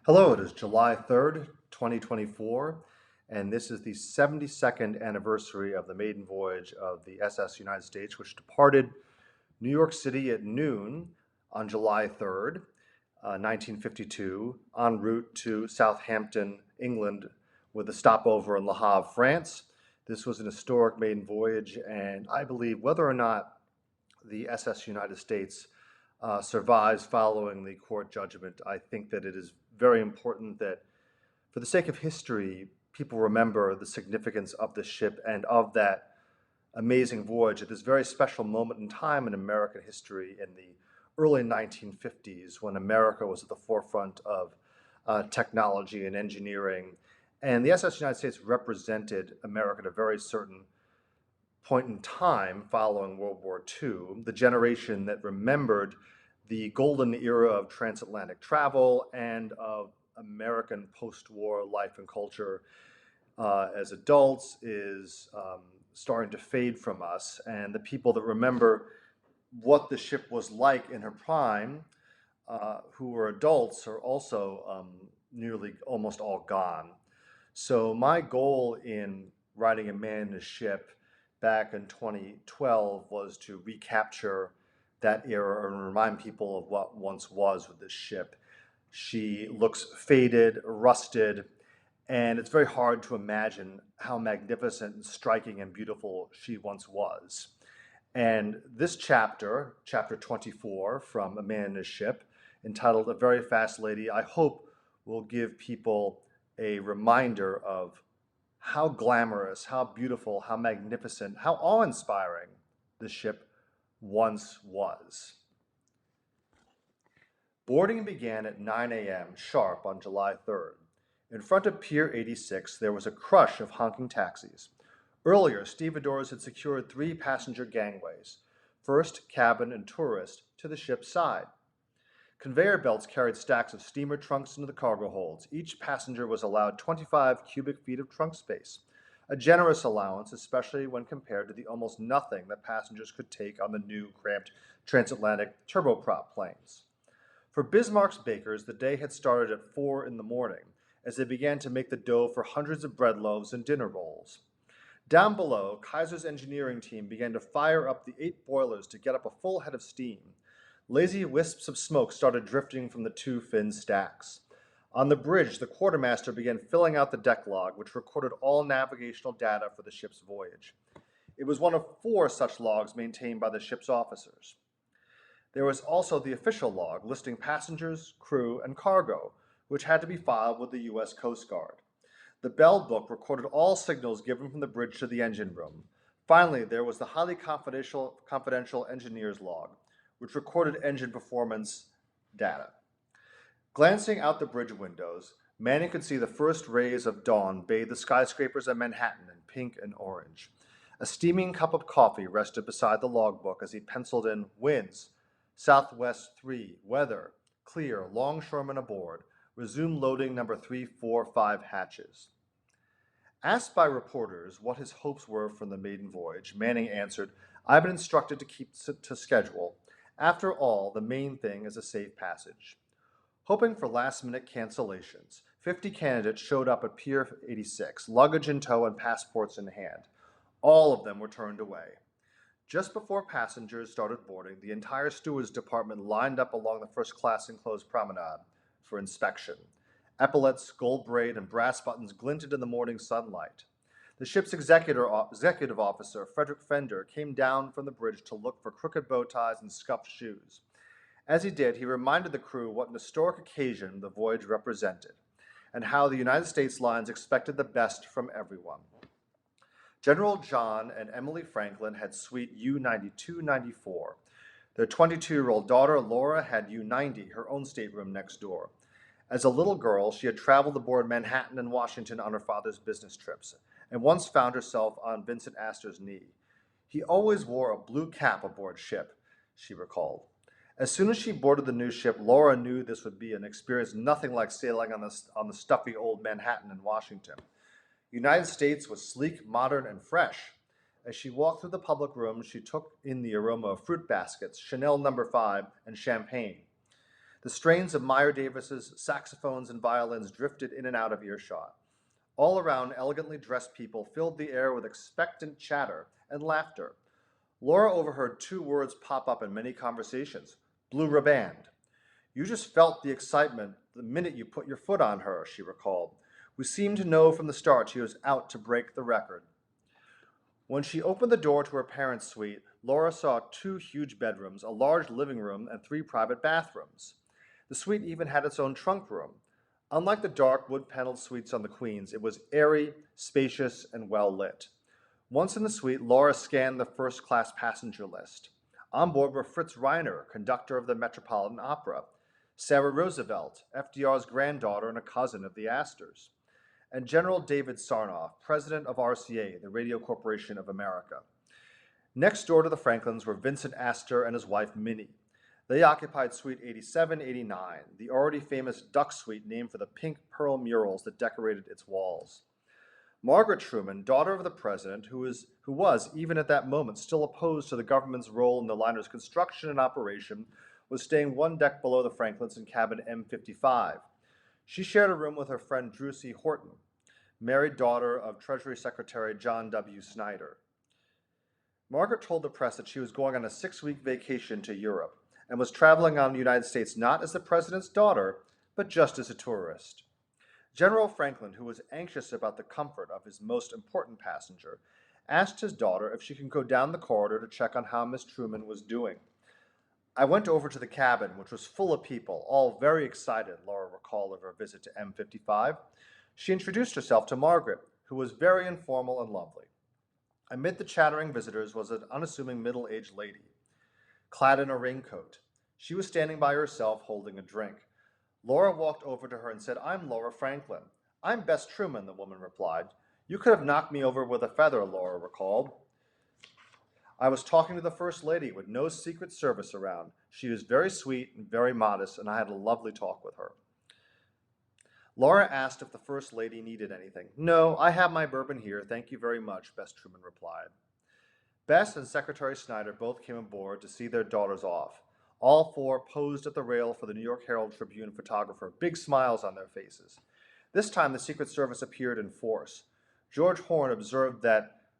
Hello, it is July 3rd, 2024, and this is the 72nd anniversary of the maiden voyage of the SS United States, which departed New York City at noon on July 3rd, 1952, en route to Southampton, England, with a stopover in Le Havre, France. This was an historic maiden voyage, and I believe whether or not the SS United States survives following the court judgment, I think that it is very important that, for the sake of history, people remember the significance of the ship and of that amazing voyage at this very special moment in time in American history in the early 1950s, when America was at the forefront of technology and engineering. And the SS United States represented America at a very certain point in time following World War II, the generation that remembered the golden era of transatlantic travel and of American post-war life and culture as adults is starting to fade from us. And the people that remember what the ship was like in her prime, who were adults, are also nearly almost all gone. So my goal in writing A Man in a Ship back in 2012 was to recapture that era and remind people of what once was with this ship. She looks faded, rusted, and it's very hard to imagine how magnificent and striking and beautiful she once was. And this chapter, chapter 24 from A Man in a Ship, entitled A Very Fast Lady, I hope will give people a reminder of how glamorous, how beautiful, how magnificent, how awe-inspiring the ship once was. Boarding began at 9 a.m. sharp on July 3rd. In front of Pier 86, there was a crush of honking taxis. Earlier, stevedores had secured 3 passenger gangways, first, cabin, and tourist, to the ship's side. Conveyor belts carried stacks of steamer trunks into the cargo holds. Each passenger was allowed 25 cubic feet of trunk space, a generous allowance, especially when compared to the almost nothing that passengers could take on the new, cramped transatlantic turboprop planes. For Bismarck's bakers, the day had started at 4 in the morning, as they began to make the dough for hundreds of bread loaves and dinner rolls. Down below, Kaiser's engineering team began to fire up the 8 boilers to get up a full head of steam. Lazy wisps of smoke started drifting from the 2 fin stacks. On the bridge, the quartermaster began filling out the deck log, which recorded all navigational data for the ship's voyage. It was one of 4 such logs maintained by the ship's officers. There was also the official log, listing passengers, crew, and cargo, which had to be filed with the U.S. Coast Guard. The bell book recorded all signals given from the bridge to the engine room. Finally, there was the highly confidential engineer's log, which recorded engine performance data. Glancing out the bridge windows, Manning could see the first rays of dawn bathe the skyscrapers of Manhattan in pink and orange. A steaming cup of coffee rested beside the logbook as he penciled in winds, southwest 3, weather, clear, longshoremen aboard, resume loading number 345 hatches. Asked by reporters what his hopes were from the maiden voyage, Manning answered, "I've been instructed to keep to schedule. After all, the main thing is a safe passage." Hoping for last-minute cancellations, 50 candidates showed up at Pier 86, luggage in tow and passports in hand. All of them were turned away. Just before passengers started boarding, the entire steward's department lined up along the first-class enclosed promenade for inspection. Epaulets, gold braid, and brass buttons glinted in the morning sunlight. The ship's executive officer, Frederick Fender, came down from the bridge to look for crooked bow ties and scuffed shoes. As he did, he reminded the crew what an historic occasion the voyage represented, and how the United States lines expected the best from everyone. General John and Emily Franklin had suite U-92-94. Their 22-year-old daughter, Laura, had U-90, her own stateroom next door. As a little girl, she had traveled aboard Manhattan and Washington on her father's business trips, and once found herself on Vincent Astor's knee. "He always wore a blue cap aboard ship," she recalled. As soon as she boarded the new ship, Laura knew this would be an experience nothing like sailing on the stuffy old Manhattan in Washington. The United States was sleek, modern, and fresh. As she walked through the public rooms, she took in the aroma of fruit baskets, Chanel No. 5, and champagne. The strains of Meyer Davis's saxophones and violins drifted in and out of earshot. All around, elegantly dressed people filled the air with expectant chatter and laughter. Laura overheard two words pop up in many conversations: blue riband. You just felt the excitement the minute you put your foot on her, she recalled. We seemed to know from the start she was out to break the record. When she opened the door to her parents' suite, Laura saw two huge bedrooms, a large living room, and three private bathrooms. The suite even had its own trunk room. Unlike the dark wood-paneled suites on the Queens, it was airy, spacious, and well lit. Once in the suite, Laura scanned the first-class passenger list. On board were Fritz Reiner, conductor of the Metropolitan Opera, Sarah Roosevelt, FDR's granddaughter and a cousin of the Astors, and General David Sarnoff, president of RCA, the Radio Corporation of America. Next door to the Franklins were Vincent Astor and his wife Minnie. They occupied Suite 8789, the already famous Duck Suite named for the pink pearl murals that decorated its walls. Margaret Truman, daughter of the president, who was, even at that moment, still opposed to the government's role in the liner's construction and operation, was staying one deck below the Franklins in cabin M55. She shared a room with her friend Drew C. Horton, married daughter of Treasury Secretary John W. Snyder. Margaret told the press that she was going on a 6-week vacation to Europe and was traveling on the United States not as the president's daughter, but just as a tourist. General Franklin, who was anxious about the comfort of his most important passenger, asked his daughter if she could go down the corridor to check on how Miss Truman was doing. I went over to the cabin, which was full of people, all very excited, Laura recalled of her visit to M55. She introduced herself to Margaret, who was very informal and lovely. Amid the chattering visitors was an unassuming middle-aged lady, clad in a raincoat. She was standing by herself, holding a drink. Laura walked over to her and said, "I'm Laura Franklin." "I'm Bess Truman," the woman replied. "You could have knocked me over with a feather," Laura recalled. "I was talking to the First Lady with no Secret Service around. She was very sweet and very modest, and I had a lovely talk with her." Laura asked if the First Lady needed anything. "No, I have my bourbon here, thank you very much," Bess Truman replied. Bess and Secretary Snyder both came aboard to see their daughters off. All four posed at the rail for the New York Herald Tribune photographer, big smiles on their faces. This time the Secret Service appeared in force. George Horne observed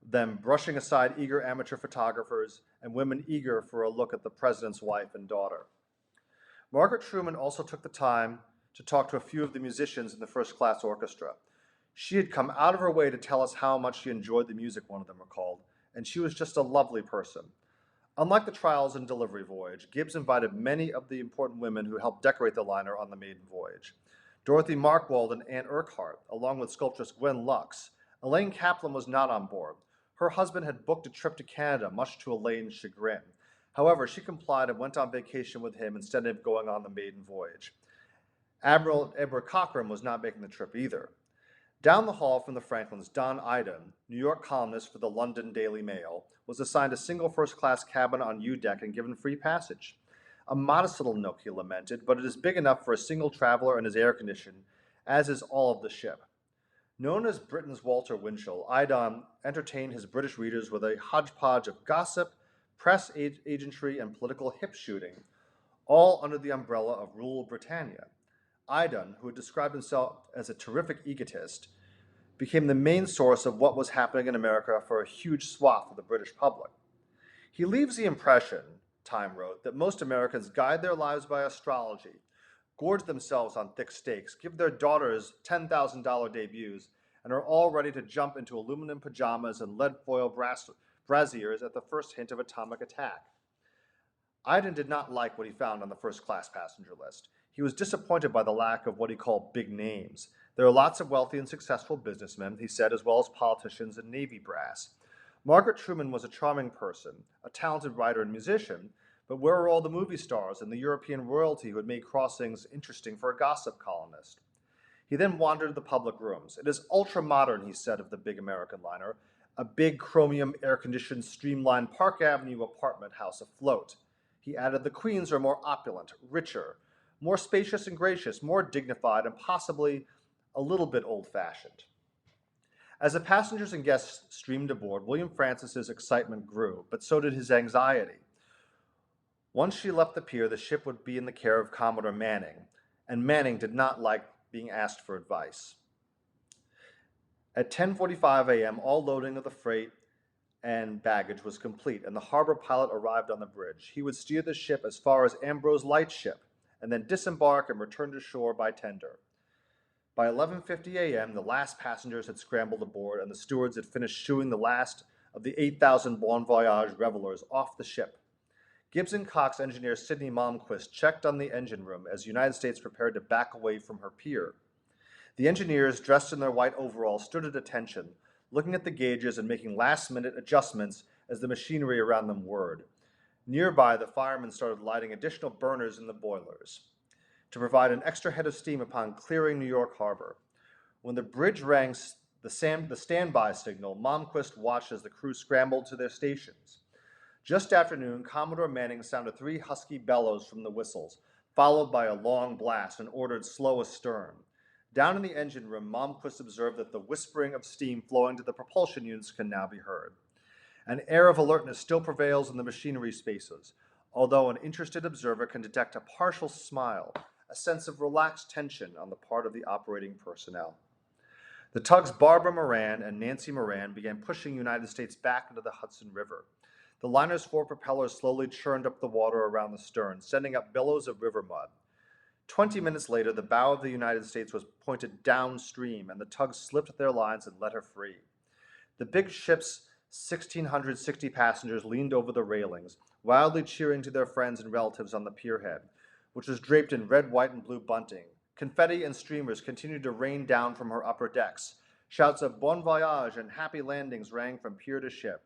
them brushing aside eager amateur photographers and women eager for a look at the president's wife and daughter. Margaret Truman also took the time to talk to a few of the musicians in the first-class orchestra. She had come out of her way to tell us how much she enjoyed the music, one of them recalled, and she was just a lovely person. Unlike the trials and delivery voyage, Gibbs invited many of the important women who helped decorate the liner on the Maiden Voyage. Dorothy Markwald and Anne Urquhart, along with sculptress Gwen Lux. Elaine Kaplan was not on board. Her husband had booked a trip to Canada, much to Elaine's chagrin. However, she complied and went on vacation with him instead of going on the Maiden Voyage. Admiral Edward Cochrane was not making the trip either. Down the hall from the Franklins, Don Iden, New York columnist for the London Daily Mail, was assigned a single first-class cabin on U-deck and given free passage. "A modest little nook," he lamented, "but it is big enough for a single traveler and is air-conditioned, as is all of the ship." Known as Britain's Walter Winchell, Iden entertained his British readers with a hodgepodge of gossip, press agentry, and political hip-shooting, all under the umbrella of Rule Britannia. Iden, who had described himself as a terrific egotist, became the main source of what was happening in America for a huge swath of the British public. "He leaves the impression," Time wrote, "that most Americans guide their lives by astrology, gorge themselves on thick steaks, give their daughters $10,000 debuts, and are all ready to jump into aluminum pajamas and lead foil brassiers at the first hint of atomic attack." Iden did not like what he found on the first-class passenger list. He was disappointed by the lack of what he called big names. "There are lots of wealthy and successful businessmen," he said, "as well as politicians and Navy brass. Margaret Truman was a charming person, a talented writer and musician, but where are all the movie stars and the European royalty who had made crossings interesting for a gossip columnist?" He then wandered the public rooms. "It is ultra-modern," he said of the big American liner, "a big chromium air-conditioned streamlined Park Avenue apartment house afloat." He added, "The Queens are more opulent, richer, more spacious and gracious, more dignified, and possibly a little bit old-fashioned." As the passengers and guests streamed aboard, William Francis's excitement grew, but so did his anxiety. Once she left the pier, the ship would be in the care of Commodore Manning, and Manning did not like being asked for advice. At 10:45 a.m., all loading of the freight and baggage was complete, and the harbor pilot arrived on the bridge. He would steer the ship as far as Ambrose Lightship, and then disembark and return to shore by tender. By 11:50 a.m., the last passengers had scrambled aboard, and the stewards had finished shooing the last of the 8,000 Bon Voyage revelers off the ship. Gibbs and Cox engineer Sidney Malmquist checked on the engine room as the United States prepared to back away from her pier. The engineers, dressed in their white overalls, stood at attention, looking at the gauges and making last-minute adjustments as the machinery around them whirred. Nearby, the firemen started lighting additional burners in the boilers to provide an extra head of steam upon clearing New York Harbor. When the bridge rang the standby signal, Malmquist watched as the crew scrambled to their stations. Just after noon, Commodore Manning sounded 3 husky bellows from the whistles, followed by a long blast, and ordered slow astern. Down in the engine room, Malmquist observed that the whispering of steam flowing to the propulsion units can now be heard. An air of alertness still prevails in the machinery spaces, although an interested observer can detect a partial smile, a sense of relaxed tension on the part of the operating personnel. The tugs Barbara Moran and Nancy Moran began pushing United States back into the Hudson River. The liner's 4 propellers slowly churned up the water around the stern, sending up billows of river mud. 20 minutes later, the bow of the United States was pointed downstream, and the tugs slipped their lines and let her free. The big ship's 1,660 passengers leaned over the railings, wildly cheering to their friends and relatives on the pierhead, which was draped in red, white, and blue bunting. Confetti and streamers continued to rain down from her upper decks. Shouts of Bon Voyage and happy landings rang from pier to ship.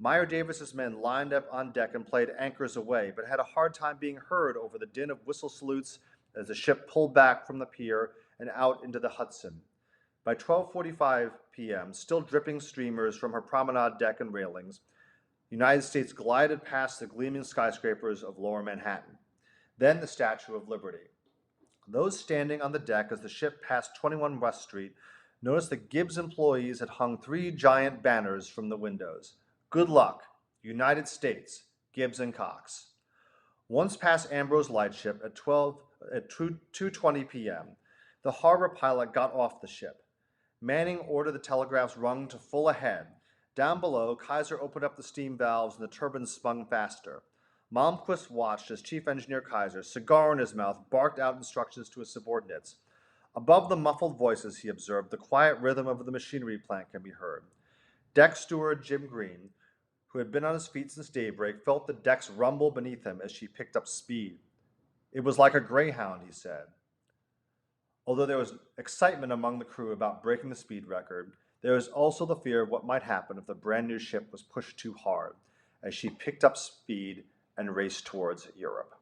Meyer Davis's men lined up on deck and played anchors away, but had a hard time being heard over the din of whistle salutes as the ship pulled back from the pier and out into the Hudson. By 12:45 p.m., still dripping streamers from her promenade deck and railings, the United States glided past the gleaming skyscrapers of lower Manhattan, then the Statue of Liberty. Those standing on the deck as the ship passed 21 West Street noticed that Gibbs employees had hung 3 giant banners from the windows. Good luck, United States, Gibbs and Cox. Once past Ambrose Lightship at 2:20 p.m., the harbor pilot got off the ship. Manning ordered the telegraphs rung to full ahead. Down below, Kaiser opened up the steam valves and the turbines spun faster. Malmquist watched as Chief Engineer Kaiser, cigar in his mouth, barked out instructions to his subordinates. Above the muffled voices, he observed, the quiet rhythm of the machinery plant can be heard. Deck steward Jim Green, who had been on his feet since daybreak, felt the decks rumble beneath him as she picked up speed. It was like a greyhound, he said. Although there was excitement among the crew about breaking the speed record, there was also the fear of what might happen if the brand new ship was pushed too hard as she picked up speed and raced towards Europe.